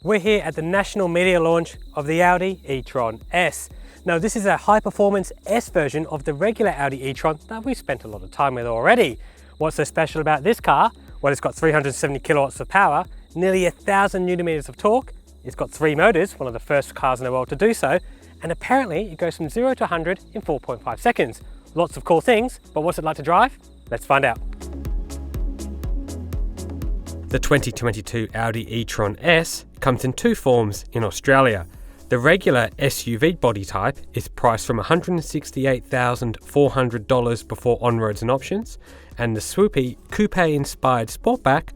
We're here at the national media launch of the Audi E-Tron S. Now this is a high-performance S version of the regular Audi E-Tron that we've spent a lot of time with already. What's so special about this car? Well, it's got 370 kilowatts of power, nearly 1,000 newton meters of torque. It's got 3 motors, one of the first cars in the world to do so, and apparently it goes from 0 to 100 in 4.5 seconds. Lots of cool things, but what's it like to drive? Let's find out. The 2022 Audi E-Tron S comes in 2 forms in Australia. The regular SUV body type is priced from $168,400 before on-roads and options, and the swoopy coupe-inspired Sportback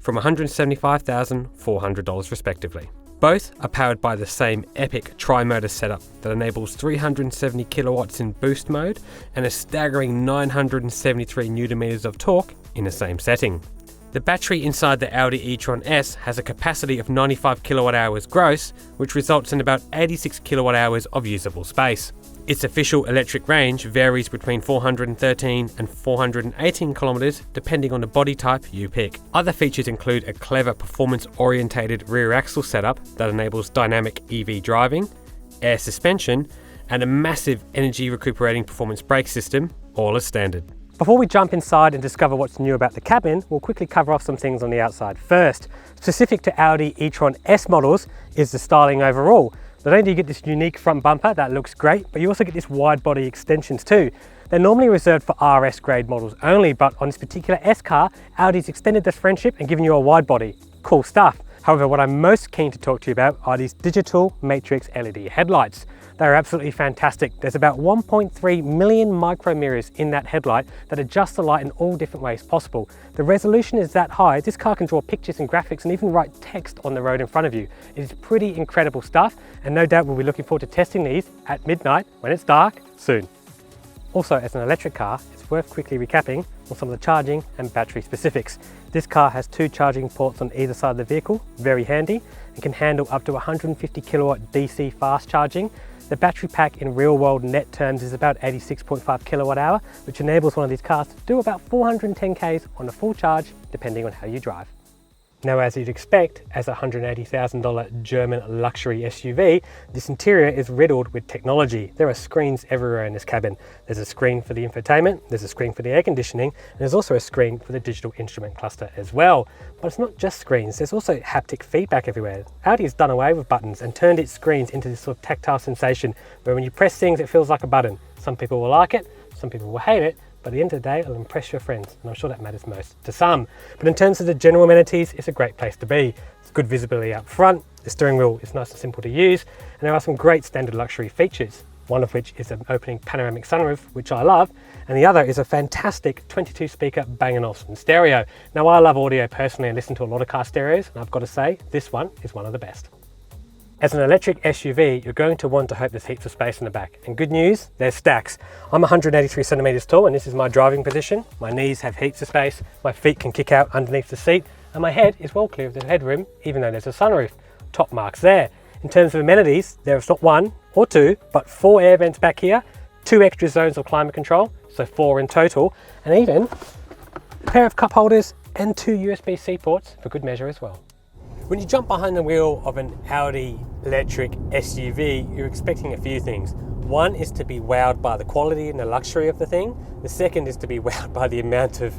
from $175,400 respectively. Both are powered by the same epic tri-motor setup that enables 370 kilowatts in boost mode and a staggering 973 newton meters of torque in the same setting. The battery inside the Audi E-Tron S has a capacity of 95 kilowatt hours gross, which results in about 86 kilowatt hours of usable space. Its official electric range varies between 413 and 418 kilometers depending on the body type you pick. Other features include a clever performance-orientated rear axle setup that enables dynamic EV driving, air suspension, and a massive energy recuperating performance brake system, all as standard. Before we jump inside and discover what's new about the cabin, we'll quickly cover off some things on the outside first. Specific to Audi E-Tron S models is the styling overall. Not only do you get this unique front bumper that looks great, but you also get this wide body extensions too. They're normally reserved for RS grade models only, but on this particular S car, Audi's extended this friendship and given you a wide body. Cool stuff. However, what I'm most keen to talk to you about are these digital matrix LED headlights. They're absolutely fantastic. There's about 1.3 million micro mirrors in that headlight that adjust the light in all different ways possible. The resolution is that high, this car can draw pictures and graphics and even write text on the road in front of you. It is pretty incredible stuff, and no doubt we'll be looking forward to testing these at midnight when it's dark soon. Also, as an electric car, it's worth quickly recapping on some of the charging and battery specifics. This car has 2 charging ports on either side of the vehicle, very handy, and can handle up to 150 kilowatt DC fast charging. The battery pack in real world net terms is about 86.5 kilowatt hour, which enables one of these cars to do about 410 Ks on a full charge, depending on how you drive. Now, as you'd expect, as a $180,000 German luxury SUV, this interior is riddled with technology. There are screens everywhere in this cabin. There's a screen for the infotainment, there's a screen for the air conditioning, and there's also a screen for the digital instrument cluster as well. But it's not just screens, there's also haptic feedback everywhere. Audi has done away with buttons and turned its screens into this sort of tactile sensation where when you press things, it feels like a button. Some people will like it, some people will hate it, but at the end of the day, it'll impress your friends, and I'm sure that matters most to some. But in terms of the general amenities, it's a great place to be. It's good visibility up front, the steering wheel is nice and simple to use, and there are some great standard luxury features, one of which is an opening panoramic sunroof, which I love, and the other is a fantastic 22 speaker Bang & Olufsen stereo. Now, I love audio personally and listen to a lot of car stereos, and I've got to say, this one is one of the best. As an electric SUV, you're going to want to hope there's heaps of space in the back. And good news, there's stacks. I'm 183 centimeters tall and this is my driving position. My knees have heaps of space, my feet can kick out underneath the seat, and my head is well clear of the headroom, even though there's a sunroof. Top marks there. In terms of amenities, there's not 1 or 2, but 4 air vents back here, 2 extra zones of climate control, so 4 in total, and even a pair of cup holders and 2 USB-C ports for good measure as well. When you jump behind the wheel of an Audi electric SUV, you're expecting a few things. One is to be wowed by the quality and the luxury of the thing. The second is to be wowed by the amount of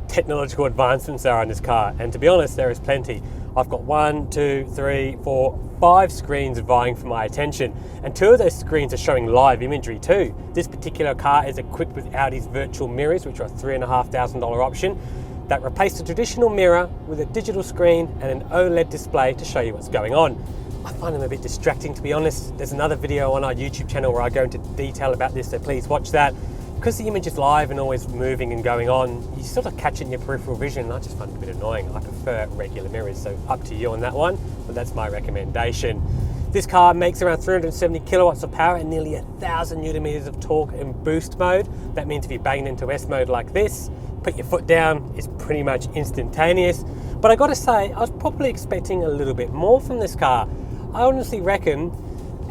technological advancements there are in this car. And to be honest, there is plenty. I've got 1, 2, 3, 4, 5 screens vying for my attention. And 2 of those screens are showing live imagery too. This particular car is equipped with Audi's virtual mirrors, which are a $3,500 option. That replaced the traditional mirror with a digital screen and an OLED display to show you what's going on. I find them a bit distracting, to be honest. There's another video on our YouTube channel where I go into detail about this, so please watch that. Because the image is live and always moving and going on, you sort of catch it in your peripheral vision, and I just find it a bit annoying. I prefer regular mirrors, so up to you on that one, but that's my recommendation. This car makes around 370 kilowatts of power and nearly 1,000 newton meters of torque in boost mode. That means if you bang it into S mode like this, put your foot down, it's pretty much instantaneous. But I gotta say, I was probably expecting a little bit more from this car. I honestly reckon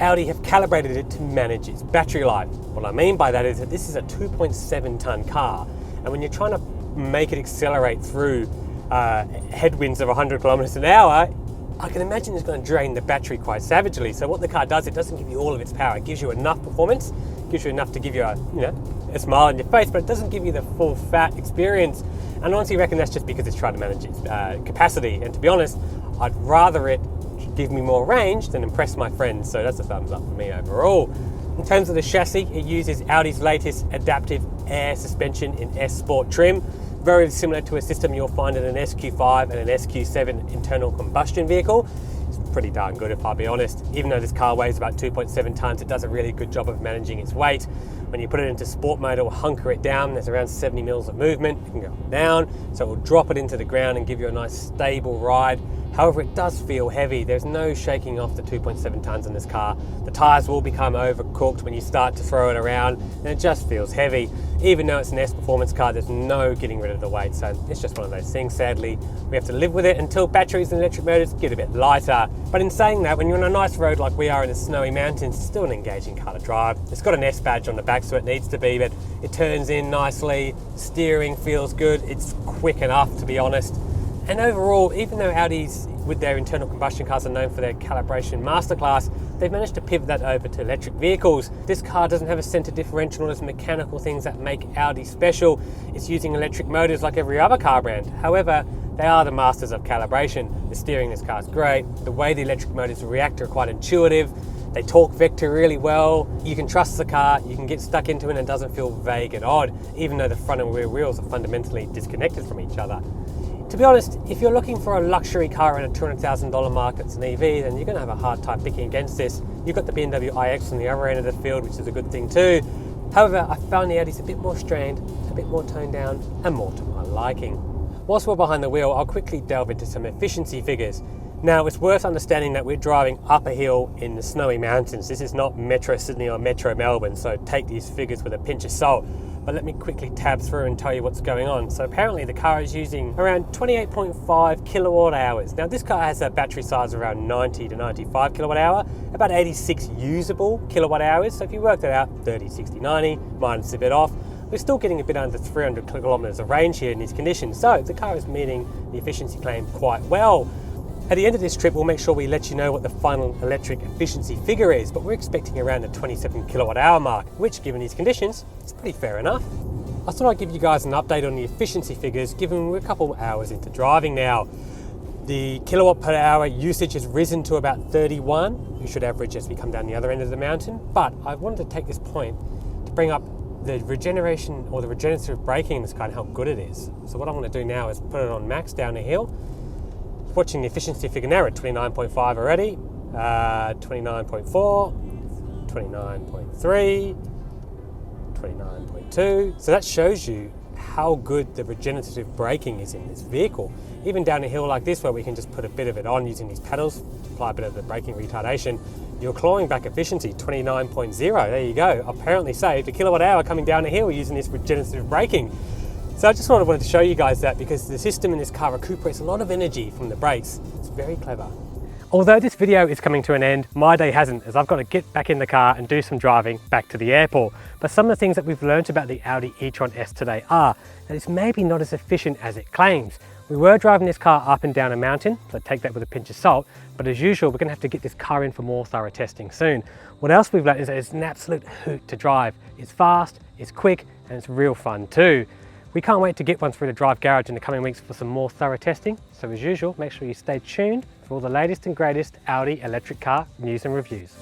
Audi have calibrated it to manage its battery life. What I mean by that is that this is a 2.7 ton car, and when you're trying to make it accelerate through headwinds of 100 kilometers an hour, I can imagine it's going to drain the battery quite savagely. So what the car does, it doesn't give you all of its power. It gives you enough performance, gives you enough to give you a smile on your face, but it doesn't give you the full fat experience. And honestly, I reckon that's just because it's trying to manage its capacity. And to be honest, I'd rather it give me more range than impress my friends. So that's a thumbs up for me overall. In terms of the chassis, it uses Audi's latest adaptive air suspension in S Sport trim, very similar to a system you'll find in an SQ5 and an SQ7 internal combustion vehicle. It's pretty darn good if I'll be honest. Even though this car weighs about 2.7 tons, it does a really good job of managing its weight. When you put it into sport mode, it will hunker it down. There's around 70 mils of movement. It can go down, so it will drop it into the ground and give you a nice stable ride. However, it does feel heavy. There's no shaking off the 2.7 tons in this car. The tyres will become overcooked when you start to throw it around, and it just feels heavy. Even though it's an S performance car, there's no getting rid of the weight, so it's just one of those things. Sadly, we have to live with it until batteries and electric motors get a bit lighter. But in saying that, when you're on a nice road like we are in the snowy mountains, it's still an engaging car to drive. It's got an S badge on the back, so it needs to be, but it turns in nicely. Steering feels good. It's quick enough, to be honest. And overall, even though Audis with their internal combustion cars are known for their calibration masterclass, they've managed to pivot that over to electric vehicles. This car doesn't have a center differential and those mechanical things that make Audi special. It's using electric motors like every other car brand. However, they are the masters of calibration. The steering in this car is great. The way the electric motors react are quite intuitive. They torque vector really well. You can trust the car, you can get stuck into it and it doesn't feel vague and odd, even though the front and rear wheels are fundamentally disconnected from each other. To be honest, if you're looking for a luxury car at a $200,000 mark that's an EV, then you're going to have a hard time picking against this. You've got the BMW iX on the other end of the field, which is a good thing too. However, I found the Audis a bit more strained, a bit more toned down, and more to my liking. Whilst we're behind the wheel, I'll quickly delve into some efficiency figures. Now, it's worth understanding that we're driving up a hill in the snowy mountains. This is not Metro Sydney or Metro Melbourne, so take these figures with a pinch of salt. But let me quickly tab through and tell you what's going on. So apparently the car is using around 28.5 kilowatt hours. Now this car has a battery size of around 90 to 95 kilowatt hour, about 86 usable kilowatt hours. So if you work that out, 30, 60, 90, minus a bit off, we're still getting a bit under 300 kilometers of range here in these conditions. So the car is meeting the efficiency claim quite well. At the end of this trip, we'll make sure we let you know what the final electric efficiency figure is, but we're expecting around the 27 kilowatt hour mark, which given these conditions, is pretty fair enough. I thought I'd give you guys an update on the efficiency figures, given we're a couple hours into driving now. The kilowatt per hour usage has risen to about 31. We should average as we come down the other end of the mountain, but I wanted to take this point to bring up the regeneration or the regenerative braking in this car and how good it is. So what I want to do now is put it on max down the hill. Watching the efficiency figure now at 29.5 already, 29.4, 29.3, 29.2. So that shows you how good the regenerative braking is in this vehicle. Even down a hill like this where we can just put a bit of it on using these pedals, apply a bit of the braking retardation, you're clawing back efficiency, 29.0. There you go. Apparently saved a kilowatt hour coming down a hill using this regenerative braking. So I just wanted to show you guys that because the system in this car recuperates a lot of energy from the brakes. It's very clever. Although this video is coming to an end, my day hasn't, as I've got to get back in the car and do some driving back to the airport. But some of the things that we've learned about the Audi E-Tron S today are that it's maybe not as efficient as it claims. We were driving this car up and down a mountain, so take that with a pinch of salt, but as usual, we're going to have to get this car in for more thorough testing soon. What else we've learned is that it's an absolute hoot to drive. It's fast, it's quick, and it's real fun too. We can't wait to get one through the Drive garage in the coming weeks for some more thorough testing. So as usual, make sure you stay tuned for all the latest and greatest Audi electric car news and reviews.